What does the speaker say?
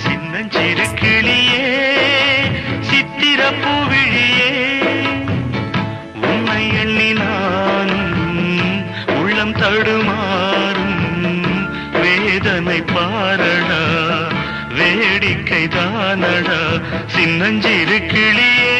சின்னஞ்சிறு கிளியே சித்திர பூவிழியே உன்னை எண்ணி நானும் உள்ளம் தடுமாறும் வேதனை பாரடா வேடிக்கை தானடா சின்னஞ்சிறு கிளியே